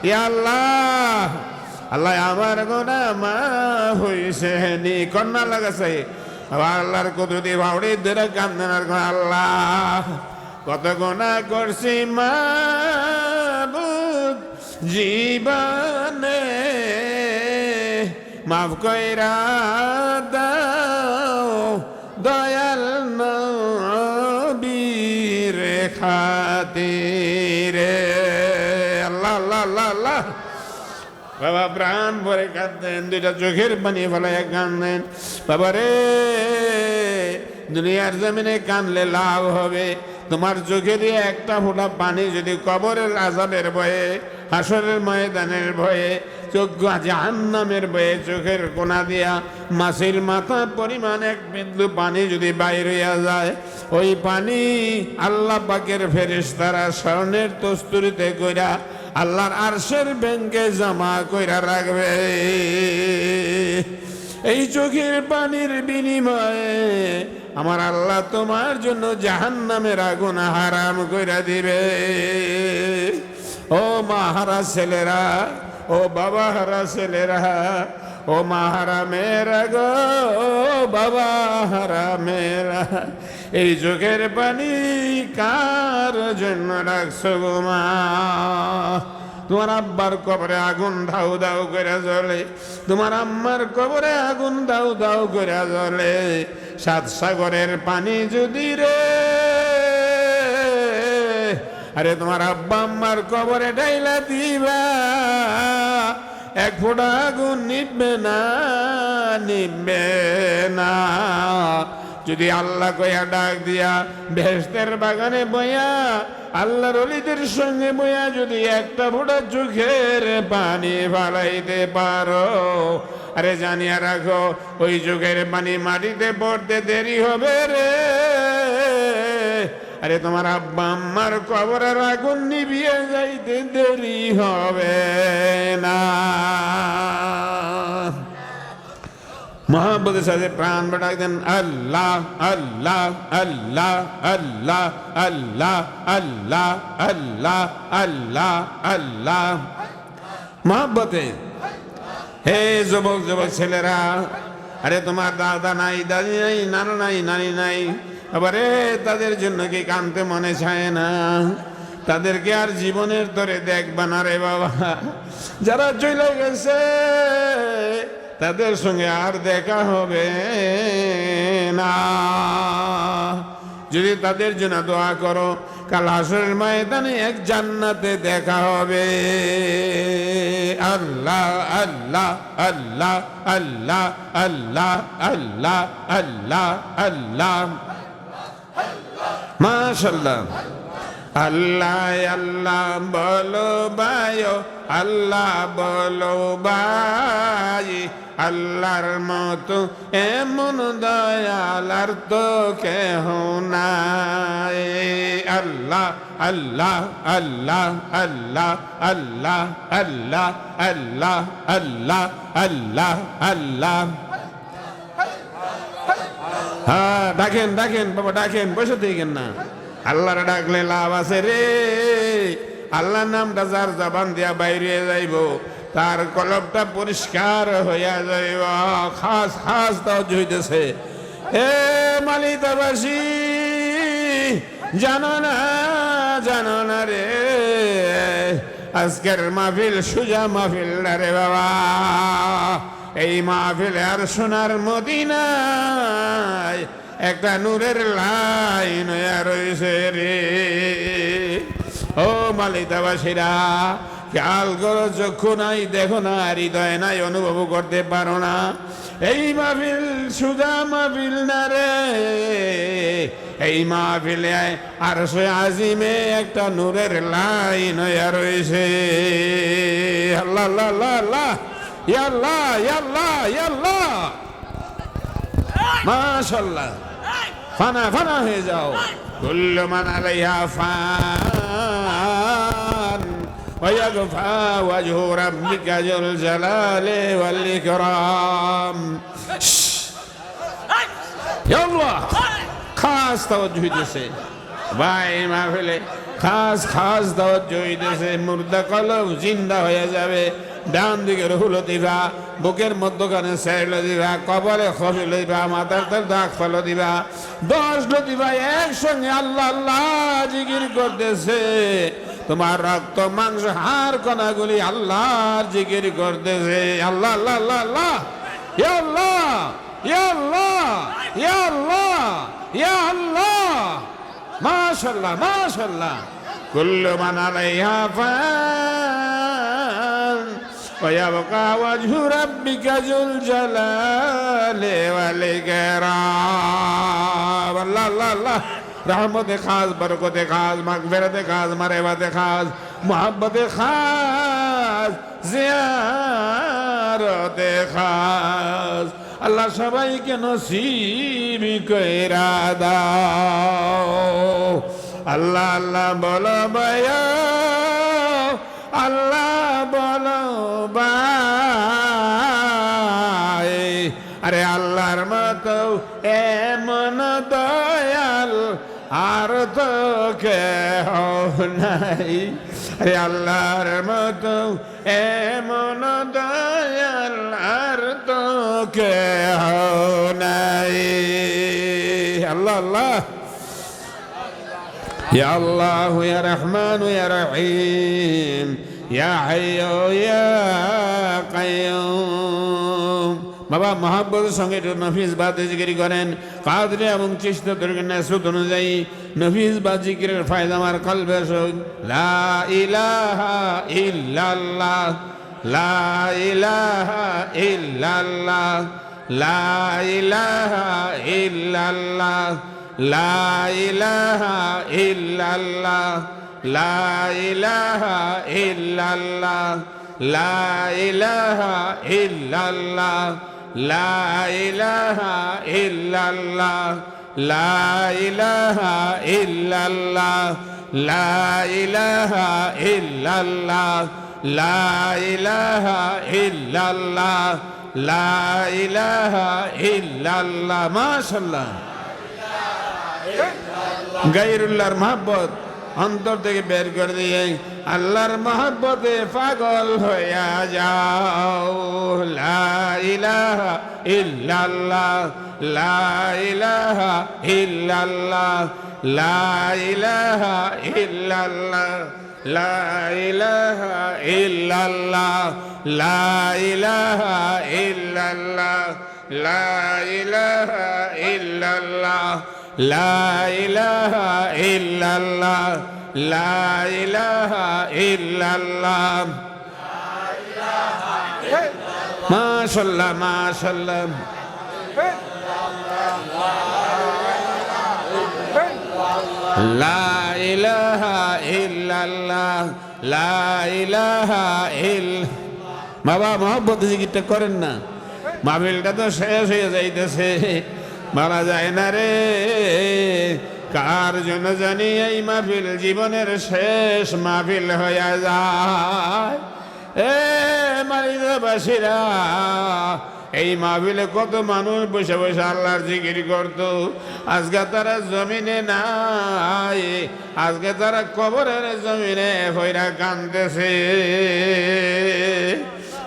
ইয়া আল্লাহ আল্লাহ আমার গোনা মাফ হইছে নি কন্যা লাগাছে আল্লাহর কুদরতি বাউড়ি ধরে কান্দেন আর আল্লাহ কত গোনা করছি মাবুদ জীবনে মাফ কইরা দাও দয়াল নবীর খাতিরে আল্লাহ আল্লাহ আল্লাহ আল্লাহ বাবা প্রাণ ভরে কাঁদেন দুইটা চোখের পানি ফেলায় কাঁদেন বাবা রে দুনিয়ার জমিনে কানলে লাভ হবে তোমার চোখে দিয়ে একটা ফোঁটা পানি যদি কবরের আযাবের ভয়ে হাসরের ময়দানের ভয়ে চোখ জাহান্নামের ভয়ে চোখের কোনা দিয়া মাছের মাথা পরিমাণ এক বিন্দু পানি যদি বাইর হইয়া যায় ওই পানি আল্লাহ পাকের ফেরেশতারা স্বর্ণের তস্তুরিতে কইরা আল্লাহর আরশের ব্যাংকে জমা কইরা রাখবে এই চোখের পানির বিনিময়ে আমার আল্লাহ তোমার জন্য জাহান্নামের আগুন হারাম কইরা দিবে ও মাহারা ছেলেরা ও বাবা হারা ছেলেরা ও মাহারা মেয়েরা গো বাবা হারা মেয়েরা এই চোখের পানি কার জন্য রাখছো গো মা তোমার আব্বার কবরে আগুন ধাউ ধাউ করে জ্বলে তোমার আম্মার কবরে আগুন ধাউ ধাউ করে জ্বলে সাত সাগরের পানি যদি রে আরে তোমার আব্বা আম্মার কবরে ডাইলা দিবা এক ফোঁটা আগুন নিববে না নিববে না যদি আল্লাহ কইয়া ডাক দিয়া বেহেশতের বাগানে বইয়া আল্লাহর ওলিদের সঙ্গে বইয়া যদি একটা ফোঁটা চোখের পানি ফালাইতে পারো আরে জানিয়া রাখো ওই চোখের পানি মাটিতে পড়তে দেরি হবে রে আরে তোমার আব্বা আম্মার কবরের আগুন নিভিয়ে যাইতে দেরি হবে না মোহাম্মদের সাথে প্রাণ বাড়াই দেন আল্লাহ আল্লাহ আল্লাহ আল্লাহ আল্লাহ আল্লাহ আল্লাহ আল্লাহ আল্লাহ মোহাম্মতে হে যুবক যুবক ছেলেরা আরে তোমার দাদা নাই দাদি নাই নানা নাই নানি নাই আবারে তাদের জন্য কি কানতে মনে চায় না তাদেরকে আর জীবনের তরে দেখবা না রে বাবা যারা চলে গেছে তাদের সঙ্গে আর দেখা হবে না যদি তাদের জন্য দোয়া করো কাল হাসরের ময়দানে এক জান্নাতে দেখা হবে আল্লাহ আল্লাহ আল্লাহ আল্লাহ আল্লাহ আল্লাহ আল্লাহ আল্লাহ মাশাআল্লাহ আল্লাহ আল্লাহ বলো ভাইও আল্লাহ বলো ভাই আল্লাহর মতো এমন দয়াল আর তো কেহ নাই আল্লাহ আল্লাহ আল্লাহ আল্লাহ আল্লাহ আল্লাহ আল্লাহ আল্লাহ আল্লাহ আল্লাহ হ্যাঁ ডাকেন ডাকেন বাবা ডাকেন বসে থাকেন না আল্লাহর ডাকলে লাভ আছে রে আল্লাহর নামটা যার জবান দিয়া বাইরে যাইব তার কলবটা পরিষ্কার হইয়া যাইব খাস খাস দাও হইতেছে হে মালিতাবাসী জানো না রে আজকের মাহফিল সুজা মাহফিল না রে বাবা এই মাহফিলে আর সোনার মদিনায় একটা নূরের লাইন রয়েছে রে ও মালিতাবাসীরা খেয়াল করো চক্ষু নাই দেখো না হৃদয় নাই অনুভব করতে পারো না এই মাহফিল সুজা মাহফিল না রে এই মাহফিলে আর সে আজিমে একটা নূরের লাইন রয়েছে আল্লাহ আল্লাহ আল্লাহ আল্লাহ ইয়া আল্লাহ ইয়া আল্লাহ ইয়া আল্লাহ মাশাআল্লাহ ফানা ফানা হয়ে যাও কুল্লু মান আলাইহা ফান ওয়া ইয়াগফা ওয়াজহু রাব্বিকা যুল জালালি ওয়াল ইকরাম ইয়া আল্লাহ খাস তাওজ্জুহ দিছে ভাই মাহফিলে খাস খাস দাওয়াত হইতেছে, মুর্দা কলব জিন্দা হয়ে যাবে। ডান দিকে রুহুল দিবা, বুকের মধ্যখানে সেল দিবা, কবরে খবিল দিবা, মাথার তার দাগ ফেলো দিবা, 10 দিবা। একসঙ্গে আল্লাহ আল্লাহ জিকির করতেছে। তোমার রক্ত মাংস হাড় কণাগুলি আল্লাহর জিকির করতেছে। আল্লাহ আল্লাহ আল্লাহ আল্লাহ, ইয়া আল্লাহ ইয়া আল্লাহ ইয়া আল্লাহ ইয়া আল্লাহ। মাশাআল্লাহ মাশাআল্লাহ। কুল্লু মান আলাইহা ফান ওয়া ইয়াবকা ওয়াজহু রাব্বিকা যুল জালালি ওয়াল ইকরাম। আল্লাহ আল্লাহ আল্লাহ। रहमत खास, बरकत खास, मगफिरत खास, मरहमत खास, मोहब्बत खास, जियारत खास। अल्लाह सबाइके नसीब कइरा दाओ। अल्लाह अल्लाह बोलो भैया, अल्लाह बोलो भाई। अरे अल्लाहर मतो एमन दयाल আর তো কেহ নাই। আরে আল্লাহর মতো এমন দয়াল আর তো কেহ নাই। আল্লাহ আল্লাহ। ইয়া আল্লাহ ইয়া রহমান ইয়া রহিম ইয়া হাইয়্যু ইয়া কাইয়্যুম। বাবা মহাব্বতের সঙ্গে একটু নফিস বাদ জিকির করেন। কাদরে এবং চিশতি তরিকার নাসরত অনুযায়ী নফিস বাদ জিকিরের ফায়দা আমার কলবে আসুক। লা ইলাহা ইল্লাল্লাহ, লা ইলাহা ইল্লাল্লাহ, লা ইলাহা ইল্লাল্লাহ, লা ইলাহা ইল্লাল্লাহ, লা ইলাহা ইল্লাল্লাহ, লা ইলাহা ইল্লাল্লাহ, লা ইলাহা ইল্লাল্লাহ, লা ইলাহা ইল্লাল্লাহ, লা ইলাহা ইল্লাল্লাহ, লা ইলাহা ইল্লাল্লাহ, লা ইলাহা ইল্লাল্লাহ। মাশাআল্লাহ। গায়রুল্লাহর মহব্বত অন্তর থেকে বের করে দিয়ে আল্লাহর মহব্বতে পাগল হইয়া যাও। লা ইলাহা ইল্লাল্লাহ, লা ইলাহা ইল্লাল্লাহ, লা ইলাহা ইল্লাল্লাহ, লা ইলাহা ইল্লাল্লাহ, লা ইলাহা ইল্লাল্লাহ, লা ইলাহা ইল্লাল্লাহ, লা ইলাহা ইল্লাল্লাহ, লা ইলাহা ইল্লাল্লাহ। মাশাআল্লাহ মাশাআল্লাহ। লা ইলাহা ইল্লাল্লাহ, লা ইলাহা ইল্লাল্লাহ। বাবা মহব্বত জিকিরটা করেন না, মাহফিলটা তো শেষ হয়ে যাইতেছে, মারা যায় না রে। কার জন্য জানি এই মাহফিল জীবনের শেষ মাহফিল হইয়া যায়। এ মারিদাবাসীরা, এই মাহফিলে কত মানুষ বসে বসে আল্লাহর জিকির করত, আজকে তারা জমিনে নাই, আজকে তারা কবরের জমিনে হইরা কাঁদতেছে।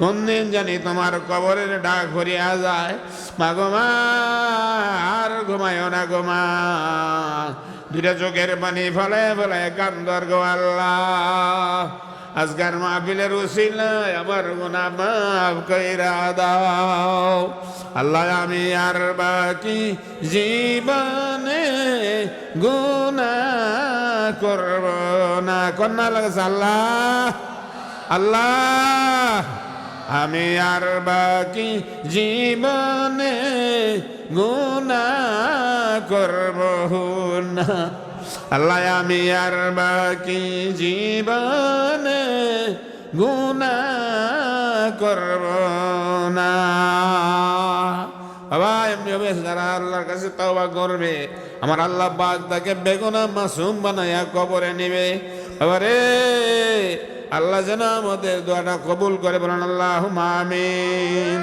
কোনদিন জানি তোমার কবরের ডাক ভরিয়া যায়। মা গো মা, আর ঘুমায় না গো মা, দুটা চোখের পানি ফলে ফলে কান্দর গো আল্লাহ। আজকার মাহফিলের উসিলায় আমার গুনাহ মাফ কইরা দাও আল্লাহ। আমি আর বাকি জীবনে গুনাহ করব না। কন্যা লাগছে আল্লাহ আল্লাহ। আমি আর বাকি জীবনে গুনাহ করব না আল্লাহ। আমি আর বাকি জীবনে গুনাহ করব না। বাবা এমনি হবে যারা আল্লাহর কাছে তওবা করবে, আমার আল্লাহ পাক তাকে বেগুনাহ মাসুম বানায়া কবরে নিবে। বাবা রে, আল্লাহ যেন আমাদের দোয়াটা কবুল করে, বলেন আল্লাহুম্মা আমিন।